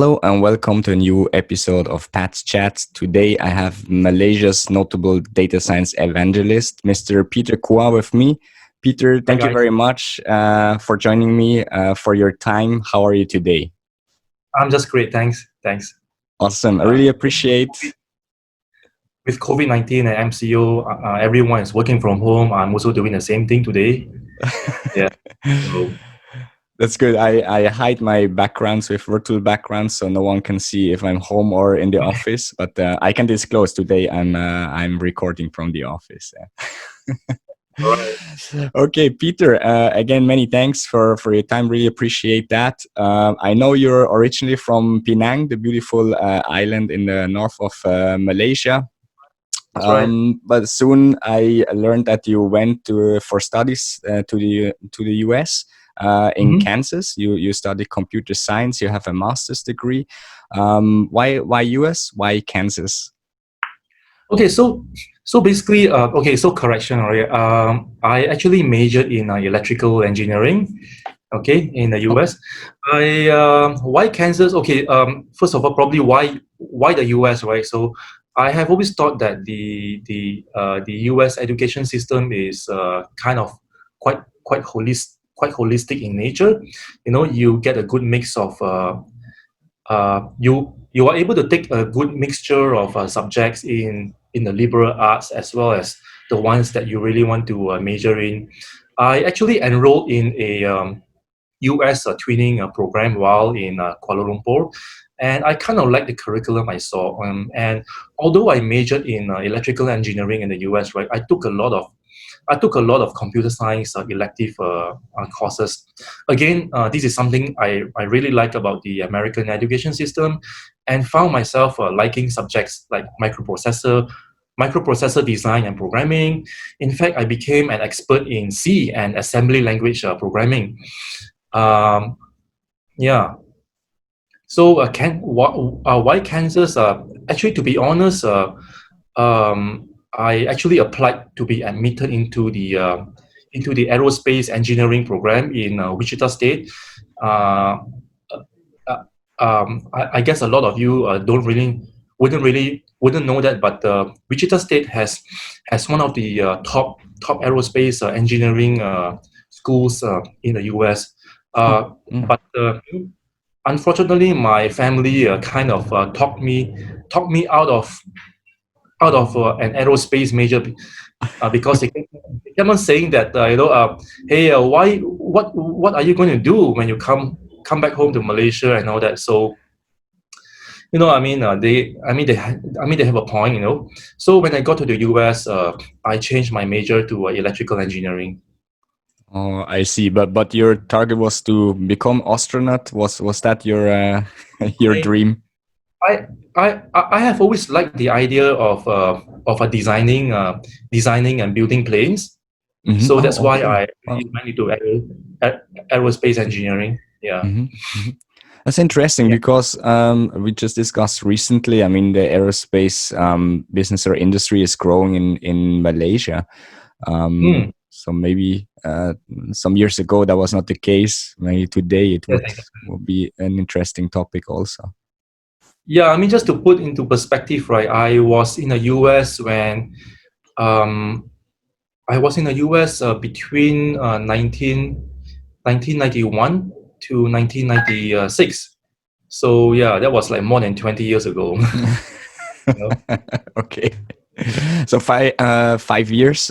Hello and welcome to a new episode of Pat's Chats. Today I have Malaysia's notable data science evangelist, Mr. Peter Kua, with me. Peter, Hi thank you guys, very much for joining me, for your time. How are you today? I'm just great. Thanks. Awesome. I Uh, really appreciate. with COVID-19 and MCO, everyone is working from home. I'm also doing the same thing today. Yeah. So That's good. I hide my backgrounds with virtual backgrounds, so no one can see if I'm home or in the office. But I can disclose today I'm recording from the office. all right. Okay, Peter. Again, many thanks for your time. Really appreciate that. I know you're originally from Penang, the beautiful island in the north of Malaysia. That's right. But soon I learned that you went for studies to the US in hmm Kansas. You studied computer science. You have a master's degree. Why US? Why Kansas? Okay. So basically, So correction. All right. I actually majored in electrical engineering. Okay, in the Oh, US. Why Kansas? Okay. First of all, probably why the US, right? So I have always thought that the US education system is kind of quite holistic in nature. You know, you get a good mix of you are able to take a good mixture of subjects in the liberal arts as well as the ones that you really want to major in. I actually enrolled in a US twinning program while in Kuala Lumpur, and I kind of like the curriculum I saw. And although I majored in electrical engineering in the US, right, I took a lot of computer science elective courses. Again, this is something I really like about the American education system, and found myself liking subjects like microprocessor design and programming. In fact, I became an expert in C and assembly language programming. Um, yeah. So, why Kansas? Actually, to be honest, I actually applied to be admitted into the aerospace engineering program in Wichita State. Uh, I guess a lot of you don't really wouldn't know that, but Wichita State has one of the top aerospace engineering schools in the U.S. oh, Uh, mm. but unfortunately, my family kind of talked me out of an aerospace major because they kept on saying that hey, what are you going to do when you come back home to Malaysia and all that. So they have a point. So when I got to the US, I changed my major to electrical engineering. Oh, I see. But your target was to become astronaut. Was that your your I dream? I I have always liked the idea of designing and building planes. So that's Oh, why okay. I Wow. really went into aerospace engineering. Yeah. hmm hmm That's interesting Yeah. because we just discussed recently. I mean, the aerospace business or industry is growing in Malaysia. Hmm. So maybe some years ago that was not the case. Maybe today it Yes, would be an interesting topic also. yeah, I mean, just to put into perspective, right? Um, I was in the US between 1991 to 1996. So yeah, that was like more than 20 years ago. you know? Okay. So 5 years.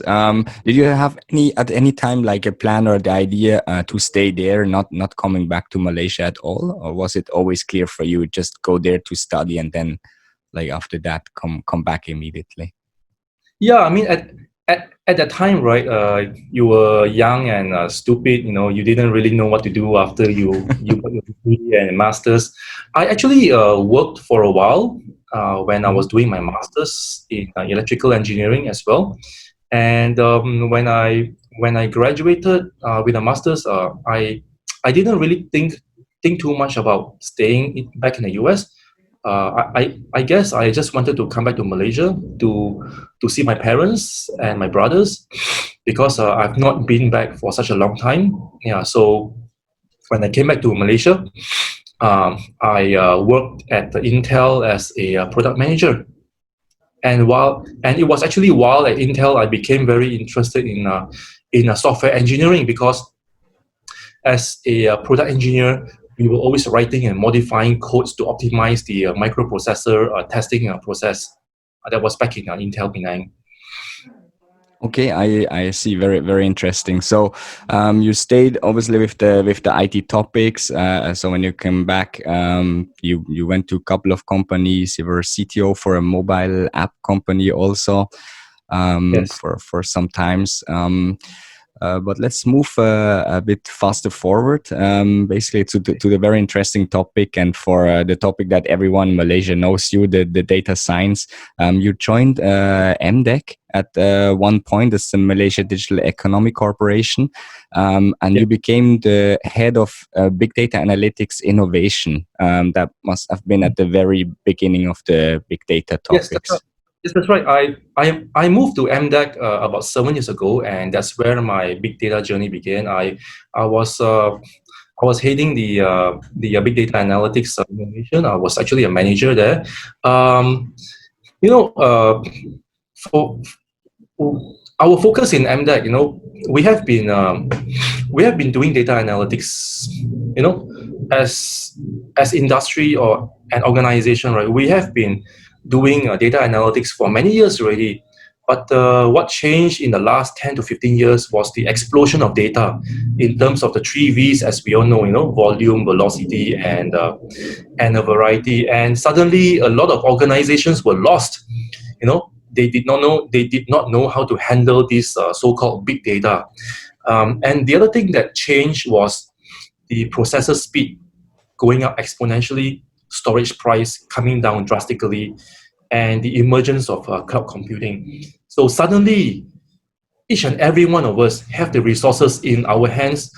Did you have at any time like a plan or the idea to stay there, not coming back to Malaysia at all, or was it always clear for you just go there to study and then like after that come back immediately? Yeah, I mean, at that time, right? You were young and stupid. You didn't really know what to do after you got your degree and masters. I actually worked for a while when I was Mhm. doing my masters in electrical engineering as well. And when I graduated with a master's, I didn't really think too much about staying back in the US. I guess I just wanted to come back to Malaysia to see my parents and my brothers because I've not been back for such a long time. Yeah, so when I came back to Malaysia, I worked at the Intel as a product manager. And it was actually while at Intel I became very interested in software engineering, because as a product engineer, we were always writing and modifying codes to optimize the microprocessor testing process. That was back in Intel Penang. Okay, I see. Very very interesting. So you stayed obviously with the IT topics. So when you came back, you went to a couple of companies. You were CTO for a mobile app company also Yes. for some times. But let's move a bit faster forward, basically to the very interesting topic, and for the topic that everyone in Malaysia knows you, the data science. You joined MDEC at one point, as the Malaysia Digital Economic Corporation, and Yeah. you became the head of big data analytics innovation. That must have been at the very beginning of the big data Yes, that's right. topics. Yes, that's right. I moved to MDEC about 7 years ago, and that's where my big data journey began. I was I was heading the big data analytics innovation. I was actually a manager there. Um, you know, for our focus in MDEC, we have been doing data analytics, as industry or an organization, right? We have been doing data analytics for many years already. But what changed in the last 10 to 15 years was the explosion of data in terms of the three V's, as we all know, volume, velocity, and a variety. And suddenly, a lot of organizations were lost. They did not know how to handle this so-called big data. And the other thing that changed was the processor speed going up exponentially, storage price coming down drastically, and the emergence of cloud computing. So suddenly, each and every one of us have the resources in our hands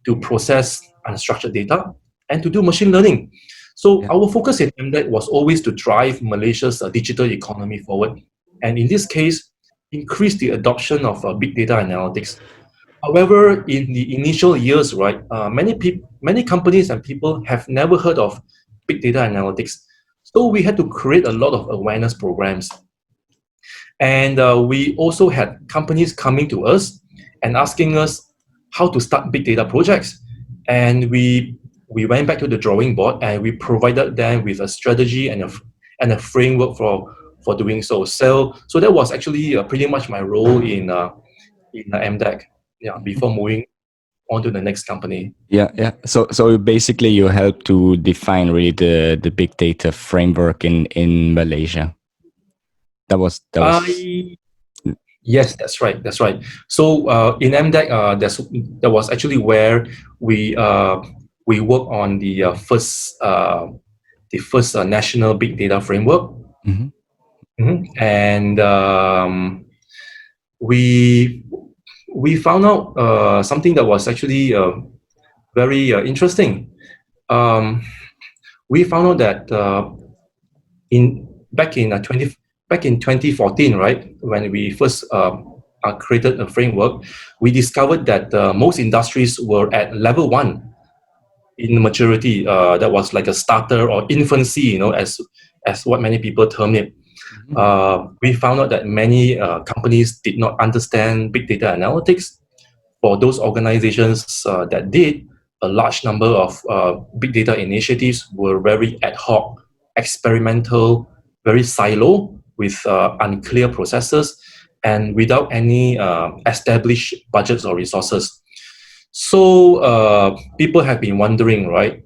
to process unstructured data and to do machine learning. So Yeah. our focus in MDEC was always to drive Malaysia's digital economy forward, and in this case, increase the adoption of big data analytics. However, in the initial years, right, many companies and people have never heard of big data analytics. So we had to create a lot of awareness programs, and we also had companies coming to us and asking us how to start big data projects. And we went back to the drawing board, and we provided them with a strategy and a framework for doing so. So that was actually pretty much my role in MDEC. Yeah, before moving on to the next company. Yeah, yeah. So basically, you help to define really the big data framework in Malaysia. That was. I Yes, that's right. That's right. So in MDEC, that was actually where we work on the first national big data framework. Mhm. And we we found out something that was actually very interesting. Um, we found out that in back in 2014, right, when we first created a framework, we discovered that most industries were at level one in maturity. That was like a starter or infancy, as what many people term it. Mhm. We found out that many companies did not understand big data analytics. For those organizations that did, a large number of big data initiatives were very ad hoc, experimental, very silo, with unclear processes and without any established budgets or resources. So people have been wondering, right?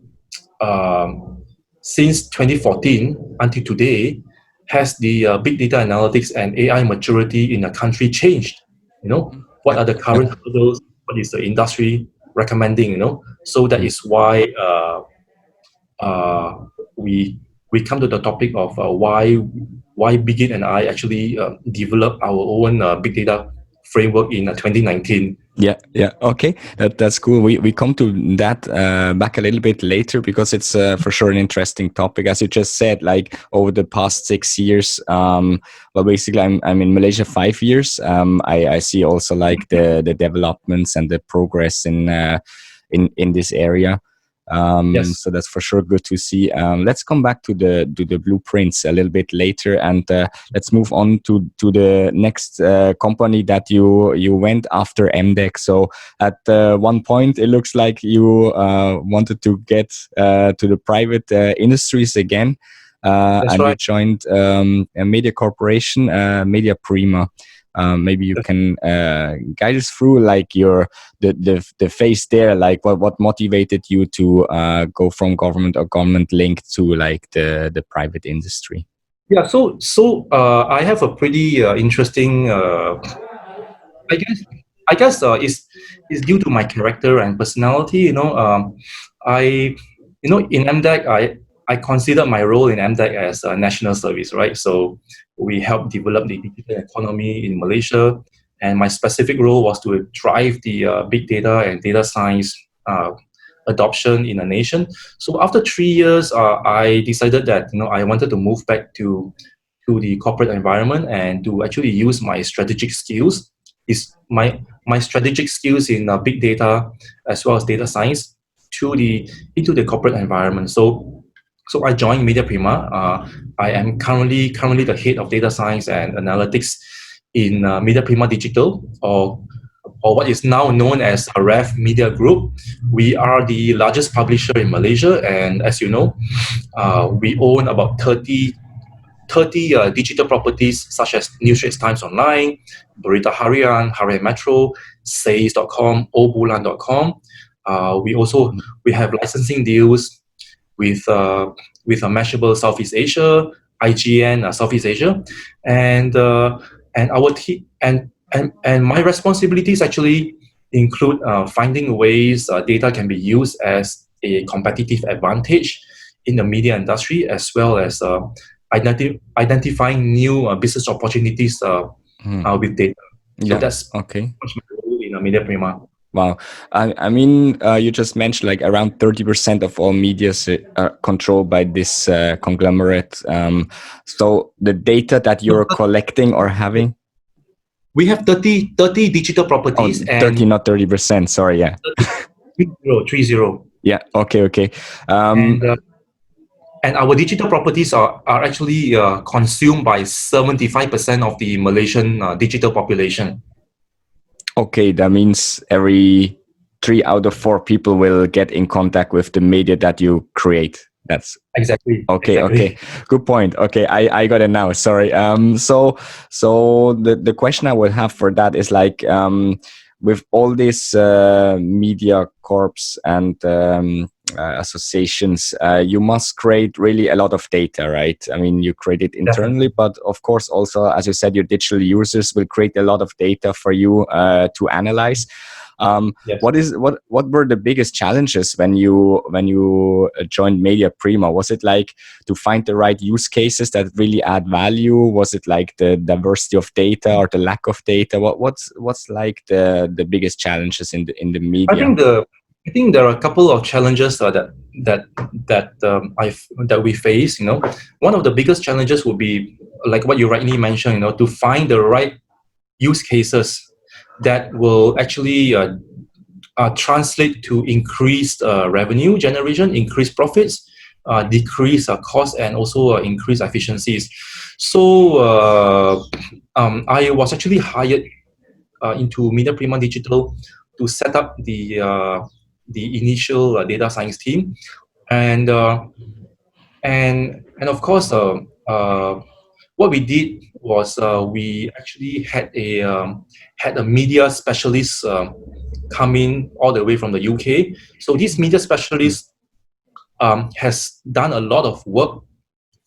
Since 2014 until today, has the big data analytics and AI maturity in the country changed? What Yeah, are the yeah, current hurdles? What is the industry recommending? So that mm, is why uh, we we come to the topic of why Bigit and I actually developed our own big data framework in 2019. yeah, yeah. Okay, that's cool. We come to that back a little bit later because it's for sure an interesting topic. As you just said, like over the past 6 years, well, basically, I'm in Malaysia 5 years. I see also like the developments and the progress in this area. Yes, So that's for sure good to see. Let's come back to the blueprints a little bit later, and let's move on to the next company that you went after MDEC. So at one point, it looks like you wanted to get to the private industries again, that's and you right. joined a media corporation, Media Prima. Maybe you can guide us through like the phase there, like what motivated you to go from government or government linked to like the private industry. Yeah, I have a pretty interesting. I guess it's due to my character and personality. I in MDEC I consider my role in MDEC as a national service, right? So we help develop the digital economy in Malaysia, and my specific role was to drive the big data and data science adoption in a nation. So after 3 years, I decided that I wanted to move back to the corporate environment and to actually use my strategic skills is my strategic skills in big data as well as data science to the into the corporate environment. So I joined Media Prima. I am currently the head of data science and analytics in Media Prima Digital, or what is now known as a REF Media Group. We are the largest publisher in Malaysia, and as you know, we own about 30 digital properties such as New Straits Times Online, Berita Harian, Harian Metro, Says.com, Obulan.com. We have licensing deals with Mashable Southeast Asia, IGN Southeast Asia, and our team and my responsibilities actually include finding ways data can be used as a competitive advantage in the media industry, as well as identifying new business opportunities with data. So Yeah. that's Okay. pretty much my role in Media Prima. Wow. I mean, you just mentioned like around 30% of all media are controlled by this conglomerate. So the data that No, you're collecting or having, we have 30 digital oh, properties 30, and not 30%. Sorry. Yeah. 30. Yeah. Okay. Okay. And our digital properties are actually consumed by 75% of the Malaysian digital population. Okay. That means every 3 out of 4 people will get in contact with the media that you create. That's Exactly, okay, okay. exactly. Good point. Okay, I got it now. Sorry. So the question I would have for that is like with all these media corps and associations, you must create really a lot of data, right? I mean, you create it internally, Definitely. but of course, also as you said, your digital users will create a lot of data for you to analyze. Yes. What were the biggest challenges when you joined Media Prima? Was it like to find the right use cases that really add value? Was it like the diversity of data or the lack of data? What's like the biggest challenges in the I media? think there are a couple of challenges that that we face. One of the biggest challenges would be like what you rightly mentioned. To find the right use cases that will actually translate to increased revenue generation, increased profits, decrease cost, and also increase efficiencies. So I was actually hired into Media Prima Digital to set up the initial data science team, and of course, what we did was we actually had a media specialist come in all the way from the UK. So this media specialist has done a lot of work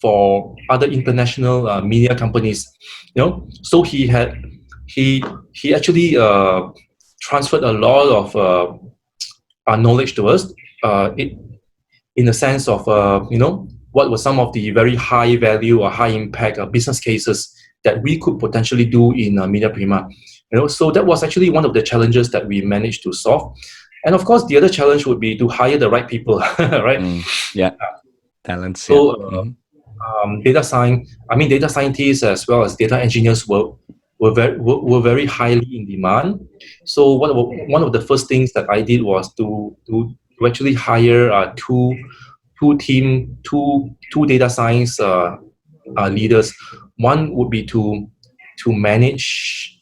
for other international media companies. So he he actually transferred a lot of knowledge to us. In the sense of what were some of the very high value or high impact business cases that we could potentially do in Media Prima. So that was actually one of the challenges that we managed to solve. And of course, the other challenge would be to hire the right people, right? Yeah, talents. Yeah. So data scientists as well as data engineers were very highly in demand. So one of the first things that I did was to to actually hire two data science leaders. One would be to manage.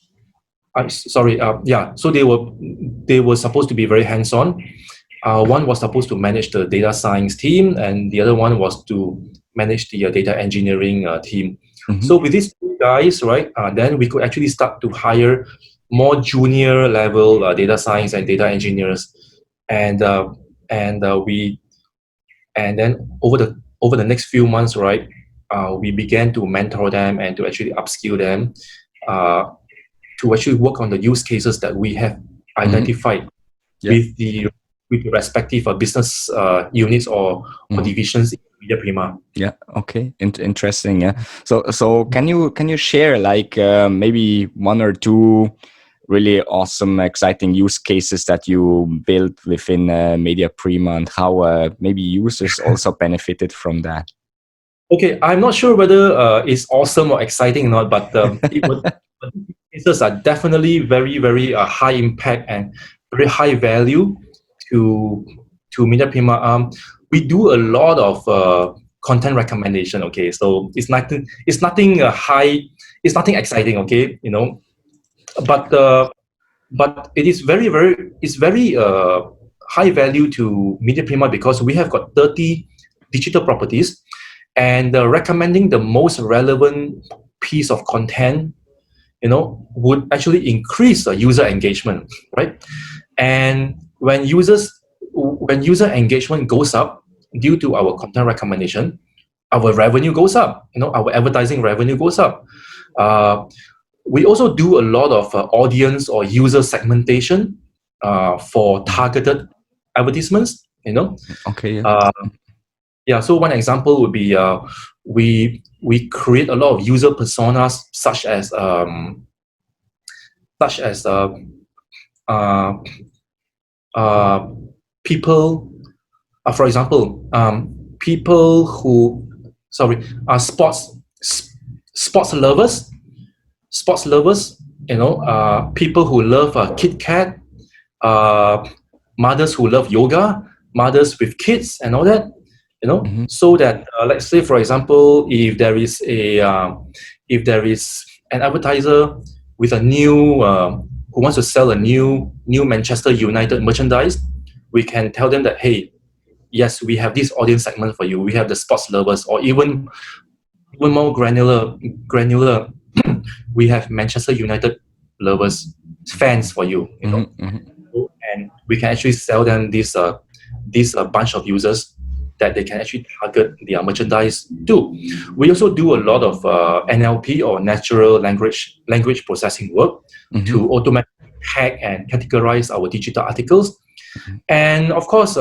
Sorry, yeah. So they were supposed to be very hands-on. One was supposed to manage the data science team, and the other one was to manage the data engineering team. Mm-hmm. So with these two guys, right, then we could actually start to hire more junior level data science and data engineers, and we and then over the next few months, right, we began to mentor them and to actually upskill them uh, to actually work on the use cases that we have Mm-hmm. identified Yeah. with the respective business units or Mm-hmm. divisions in Media Prima. Yeah. Okay. Interesting. Yeah. So can you share like maybe one or two really awesome, exciting use cases that you built within Media Prima and how maybe users also benefited from that? Okay, I'm not sure whether it's awesome or exciting or not, but it was. But these cases are definitely very, very high impact and very high value to Media Prima. We do a lot of content recommendation. Okay, so it's nothing. It's nothing high. It's nothing exciting. Okay, but but it is very, very. It's very high value to Media Prima because we have got 30 digital properties, and recommending the most relevant piece of content would actually increase user engagement, right? And when user engagement goes up due to our content recommendation, our revenue goes up. Our advertising revenue goes up. uh, we also do a lot of audience or user segmentation for Mhm. targeted advertisements. Okay. Yeah. uh, yeah, so one example would be we create a lot of user personas such as uh, uh, people, for example, people who, sorry, sports lovers, sports lovers, people who love Kit Kat, uh, mothers who love yoga, mothers with kids, and all that. Hmm. So that let's say, for example, if there is an advertiser with a new who wants to sell a new Manchester United merchandise, we can tell them that, hey, yes, we have this audience segment for you. We have the sports lovers, or even more granular. We have Manchester United lovers, fans for you. Hmm. Hmm. And we can actually sell them this bunch of users that they can actually target their merchandise to. We also do a lot of NLP, or natural language processing work, Hmm. to automatically tag and categorize our digital articles. And of course,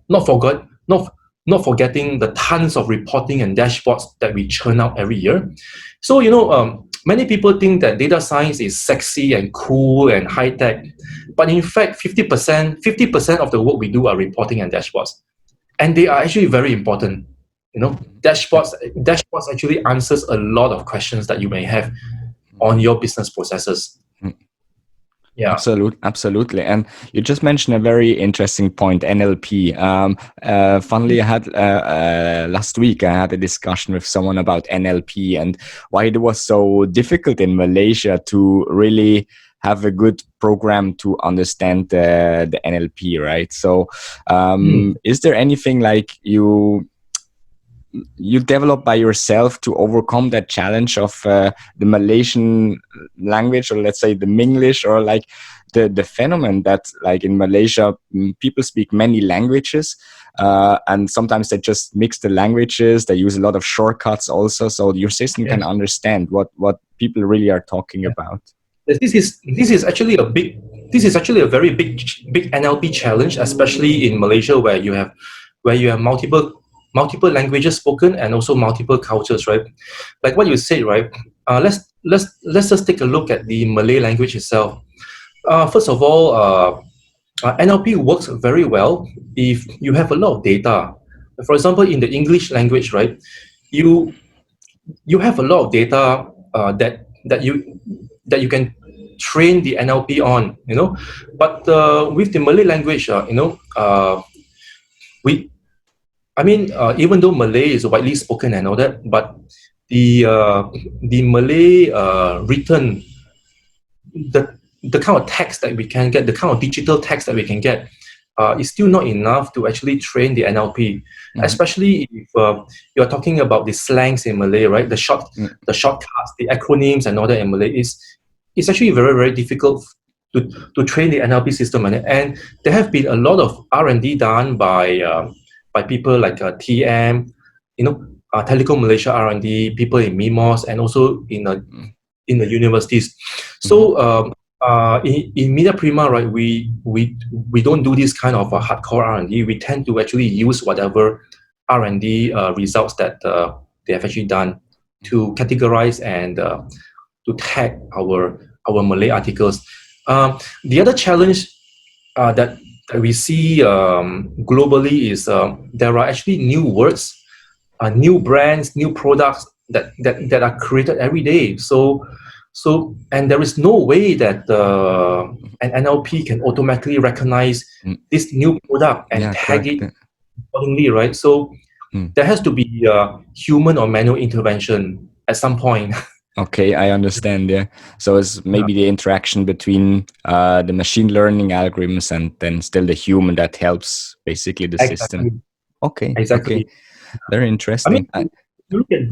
not forgot not not forgetting the tons of reporting and dashboards that we churn out every year. So many people think that data science is sexy and cool and high tech, but in fact, 50% of the work we do are reporting and dashboards, and they are actually very important. Yeah. Dashboards actually answers a lot of questions that you may have on your business processes. Yeah. Absolutely. And you just mentioned a very interesting point, NLP. Funnily, I had last week I had a discussion with someone about NLP and why it was so difficult in Malaysia to really have a good program to understand the NLP, right? So, Hmm. is there anything like you develop by yourself to overcome that challenge of the Malaysian language, or let's say the Minglish, or like the phenomenon that like in Malaysia people speak many languages, and sometimes they just mix the languages. They use a lot of shortcuts also, so your system can Yes. understand what people really are talking about. This is actually a very big NLP challenge, especially in Malaysia, where you have multiple languages spoken and also multiple cultures, right? Like what you said, right? Let's just take a look at the Malay language itself. First of all, NLP works very well if you have a lot of data. For example, in the English language, right? You you have a lot of data that you can train the NLP on, but with the Malay language, we even though Malay is widely spoken and all that, but the Malay written, the kind of text that we can get, the kind of digital text that we can get, is still not enough to actually train the NLP. Mm-hmm. Especially if you're talking about the slangs in Malay, right? The shortcuts, the acronyms, and all that in Malay is it's actually very very difficult to train the NLP system. And there have been a lot of R&D done by people like TM, Telecom Malaysia R&D, people in MIMOS, and also in the universities. Mm-hmm. So in Media Prima, right, we don't do this kind of hardcore R&D. We tend to actually use whatever R&D results that they have actually done to categorize and to tag our Malay articles. The other challenge that we see globally is there are actually new words, new brands, new products that are created every day. And there is no way that an NLP can automatically recognize Mm. this new product and Yeah, tag correct. it accordingly, right? So Mm. there has to be human or manual intervention at some point. Okay, I understand. Yeah. So it's Yeah, maybe the interaction between the machine learning algorithms and then still the human that helps basically the system. exactly, Okay. Okay. exactly. Very I mean, interesting. you look at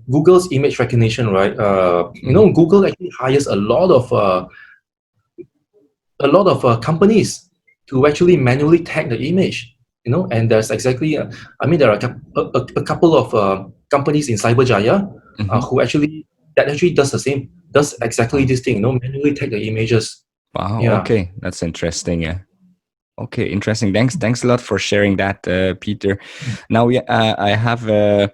Google's image recognition, right? Mhm. Google actually hires a lot of companies to actually manually tag the image. And there's exactly, there are a couple of companies in Cyberjaya Mhm. that actually does the same, does exactly Wow. this thing, manually tag the images. Wow. Yeah. Okay. That's interesting. Yeah. Okay, interesting. Thanks a lot for sharing that, Peter. Now I have a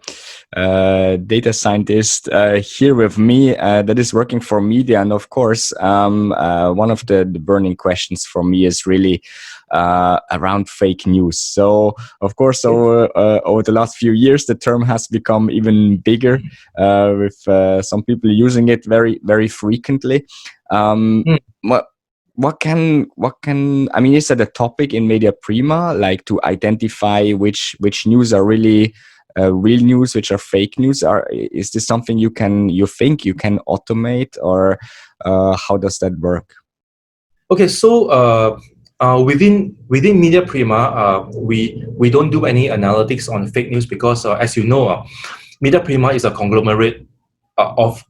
data scientist here with me that is working for media, and of course, one of the burning questions for me is really around fake news. So, of course, over the last few years, the term has become even bigger, with some people using it very very frequently. Um, Mm. what can I mean, is that a topic in Media Prima, like to identify which news are really real news, which are fake news? Is this something you think you can automate, or how does that work? Okay, so within Media Prima, we don't do any analytics on fake news because, as you know, Media Prima is a conglomerate of,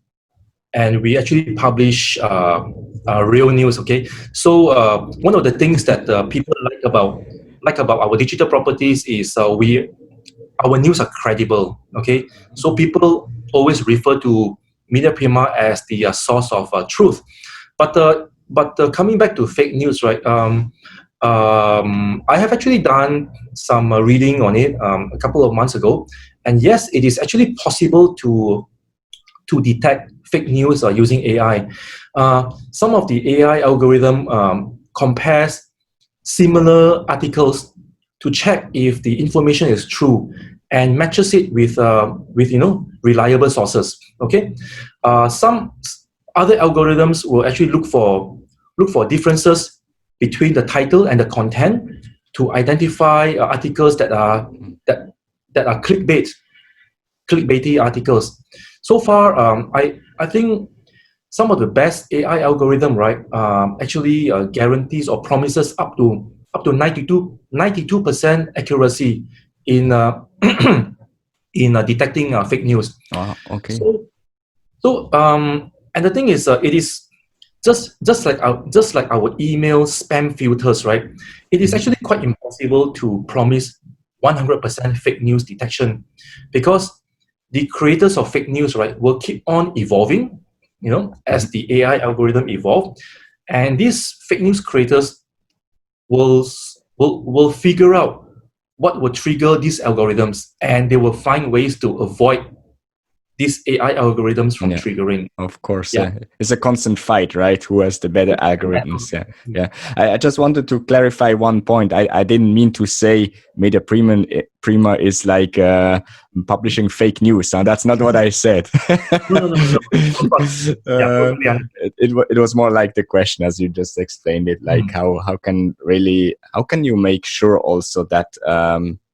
and we actually publish real news. Okay, so one of the things that people like about our digital properties is our news are credible. Okay, so people always refer to Media Prima as the source of truth. But coming back to fake news, right? I have actually done some reading on it a couple of months ago, and yes, it is actually possible to detect fake news using AI. Some of the AI algorithm compares similar articles to check if the information is true and matches it with reliable sources. Okay, some other algorithms will actually look for differences between the title and the content to identify articles that that are clickbaity articles. So far, I think some of the best AI algorithm, right, actually guarantees or promises up to 92% accuracy in in detecting fake news. Wow. Okay. So and the thing is, it is just like our email spam filters, right? It is Mhm. actually quite impossible to promise 100% fake news detection, because the creators of fake news, right, will keep on evolving, Mhm. as the AI algorithm evolve, and these fake news creators will figure out what will trigger these algorithms, and they will find ways to avoid these AI algorithms from Yeah. triggering. Of course, Yeah. it's a constant fight, right? Who has the better algorithms? Yeah, yeah. I just wanted to clarify one point. I didn't mean to say Media Prima is like publishing fake news. And that's not what I said. No, no, no, no. Of course. Yeah, totally understand. It was more like the question as you just explained it. Like how can you make sure also that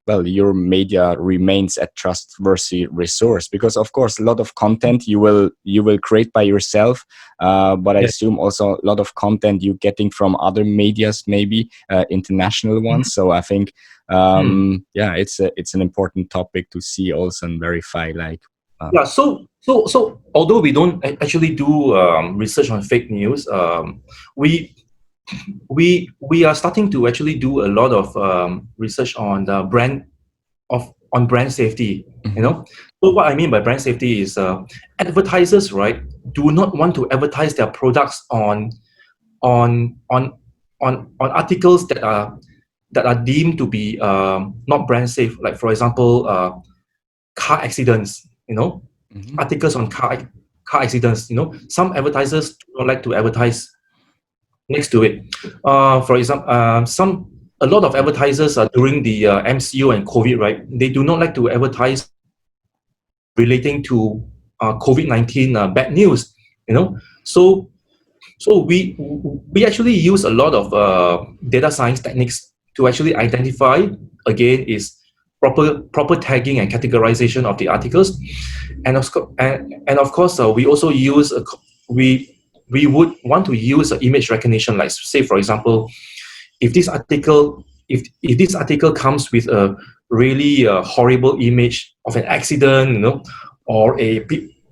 well, your media remains a trustworthy resource, because of course a lot of content you will create by yourself, but I Yeah. assume also a lot of content you getting from other medias, maybe international ones. So I think yeah, it's an important topic to see also and verify. Like Yeah. So although we don't actually do research on fake news, we we are starting to actually do a lot of research on the on brand safety. You know, so what I mean by brand safety is advertisers, right, do not want to advertise their products on on on articles that are deemed to be not brand safe. Like for example, car accidents. You know, articles on car accidents. You know, some advertisers do not like to advertise next to it. For example, a lot of advertisers during the MCO and COVID, right? They do not like to advertise relating to COVID-19 bad news. You know, so we actually use a lot of data science techniques to actually identify, again, is proper tagging and categorization of the articles, and of course we also use we would want to use image recognition, like say for example, if this article if this article comes with a really horrible image of an accident, you know, or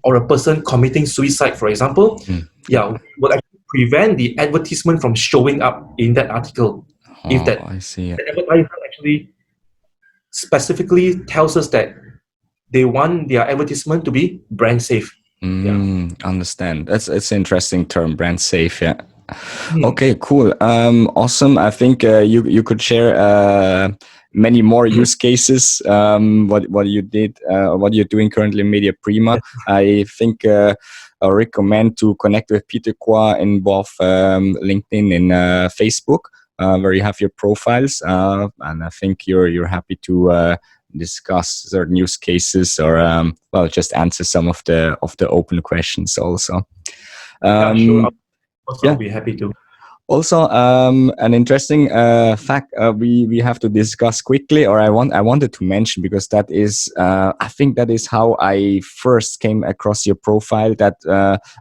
or a person committing suicide, for example, yeah, we will actually prevent the advertisement from showing up in that article if oh, that I see. the advertiser actually specifically tells us that they want their advertisement to be brand safe. Yeah. Understand. That's it's an interesting term, brand safe. Yeah. Hmm. Okay, cool. Awesome. I think you could share many more use cases. What you did, what you're doing currently in Media Prima. I think I recommend to connect with Peter Kwa in both LinkedIn and Facebook, where you have your profiles, and I think you're happy to discuss certain use cases or well, just answer some of the open questions also. Yeah, sure. Um, I'll yeah. be happy to. Also, an interesting fact we have to discuss quickly, or I wanted to mention, because that is I think that is how I first came across your profile. That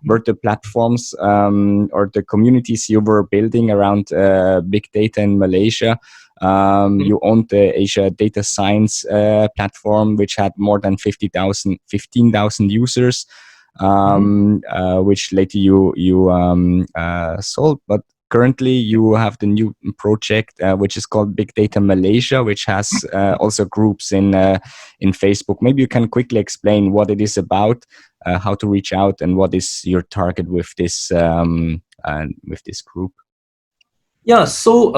were the platforms or the communities you were building around big data in Malaysia. You owned the Asia Data Science platform, which had more than 15,000 users, which later you sold. But currently, you have the new project, which is called Big Data Malaysia, which has also groups in Facebook. Maybe you can quickly explain what it is about, how to reach out, and what is your target with this group. Yeah, so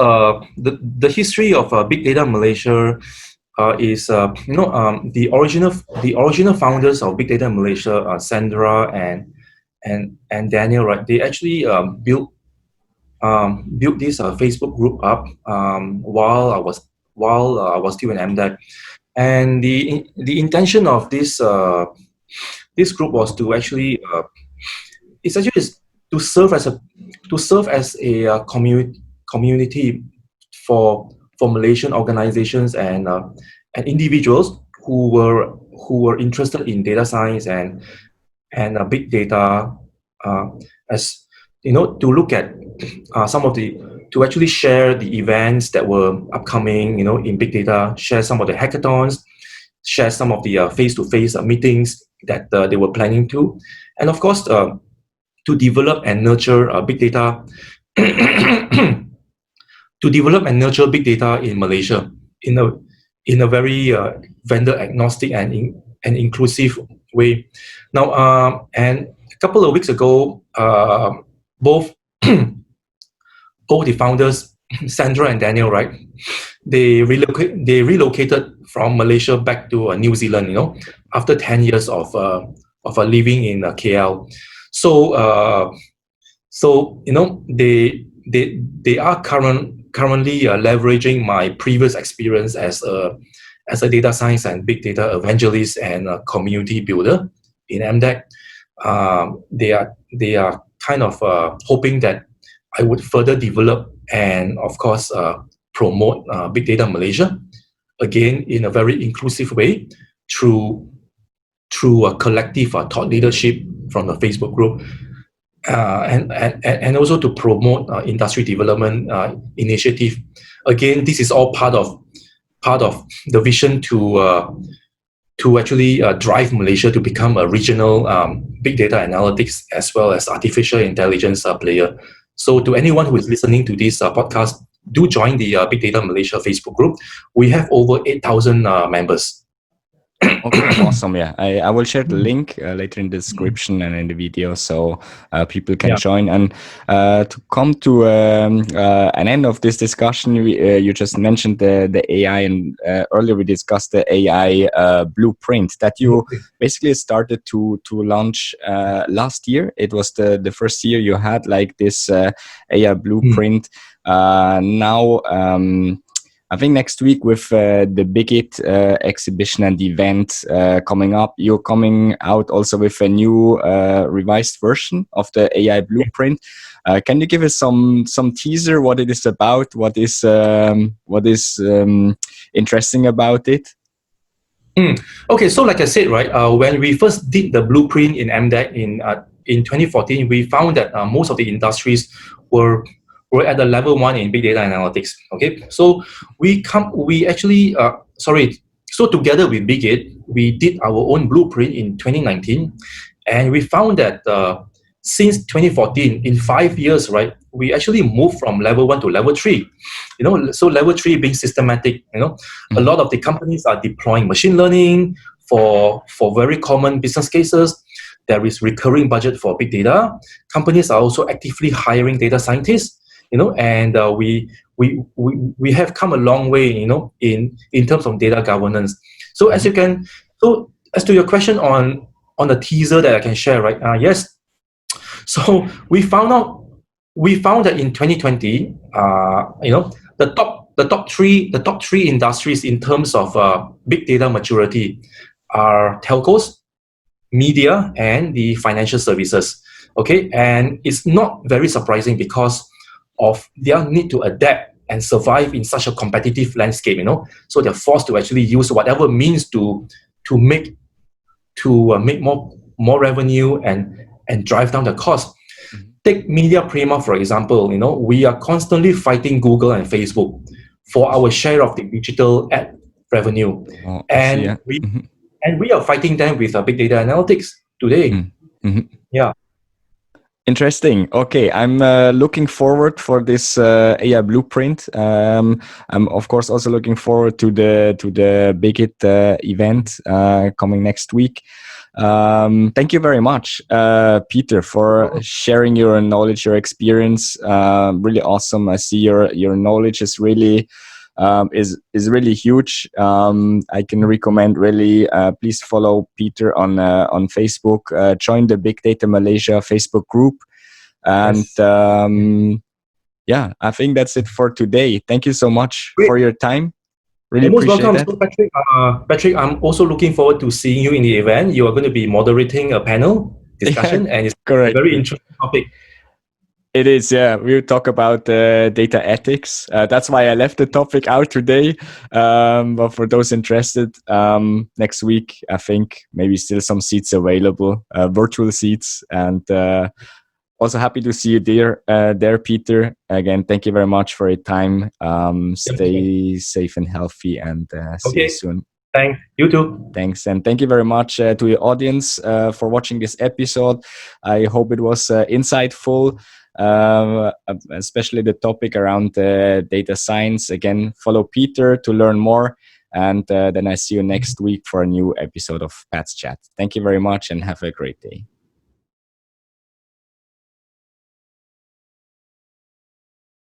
the history of Big Data Malaysia is the original founders of Big Data Malaysia, Sandra and Daniel, right? They actually built this Facebook group up while I was still in MDEC, and the intention of this group was to actually it's actually to serve as a community for Malaysian organizations and individuals who were interested in data science and big data, uh, as you know, to look at some of the to actually share the events that were upcoming, you know, in big data, share some of the hackathons, share some of the face-to-face meetings that they were planning to, and of course to develop and nurture big data to develop and nurture big data in Malaysia in a very vendor agnostic and inclusive way. Now, and a couple of weeks ago, both both the founders, Sandra and Daniel, right? They relocated from Malaysia back to New Zealand. You know, after 10 years of living in KL. So they are currently leveraging my previous experience as a data science and big data evangelist and a community builder in MDEC. They are kind of hoping that I would further develop and of course promote Big Data Malaysia again in a very inclusive way through a collective thought leadership from the Facebook group, and also to promote industry development initiative. Again, this is all part of the vision to actually drive Malaysia to become a regional big data analytics as well as artificial intelligence player. So, to anyone who is listening to this podcast, do join the Big Data Malaysia Facebook group. We have over 8,000 members. Okay, awesome. Yeah, I will share the link later in the description and in the video, so people can join. And to come to an end of this discussion, you just mentioned the AI, and earlier we discussed the AI blueprint that you basically started to launch last year. It was the first year you had like this AI blueprint. Now. I think next week with the Big It exhibition and event coming up, you're coming out also with a new revised version of the AI blueprint. Can you give us some teaser what it is about? What is interesting about it? Okay, so like I said, right, when we first did the blueprint in MDEC in 2014, we found that most of the industries were at the level 1 in big data analytics. Okay, so so together with Big It, we did our own blueprint in 2019, and we found that since 2014, in 5 years, right, we actually moved from level 1 to level 3. So level 3 being systematic. A lot of the companies are deploying machine learning for very common business cases. There is recurring budget for big data. Companies are also actively hiring data scientists. And we have come a long way, in terms of data governance. So as to your question on the teaser that I can share, right? Yes. So we found that in 2020, the top three industries in terms of big data maturity are telcos, media, and the financial services. Okay, and it's not very surprising because of their need to adapt and survive in such a competitive landscape. So they're forced to actually use whatever means to make more revenue and drive down the cost. Take Media Prima, for example. We are constantly fighting Google and Facebook for our share of the digital ad revenue. And we are fighting them with big data analytics today. Yeah. Interesting. Okay, I'm looking forward for this AI blueprint. I'm of course also looking forward to the Big It event coming next week. Thank you very much, Peter, for sharing your knowledge, your experience. Really awesome. I see your knowledge is really really huge. I can recommend really. Please follow Peter on Facebook. Join the Big Data Malaysia Facebook group, and yeah, I think that's it for today. Thank you so much for your time. Really You're most appreciate welcome. that. So Patrick, I'm also looking forward to seeing you in the event. You are going to be moderating a panel discussion, and it's correct. a very interesting topic. It is, yeah. We'll talk about data ethics. That's why I left the topic out today. But for those interested, next week, I think maybe still some seats available, virtual seats. And also happy to see you there, Peter. Again, thank you very much for your time. Stay safe and healthy, and see you soon. Thanks. You too. Thanks. And thank you very much to the audience for watching this episode. I hope it was insightful. Especially the topic around data science. Again, follow Peter to learn more, and then I see you next week for a new episode of Pat's Chat. Thank you very much and have a great day.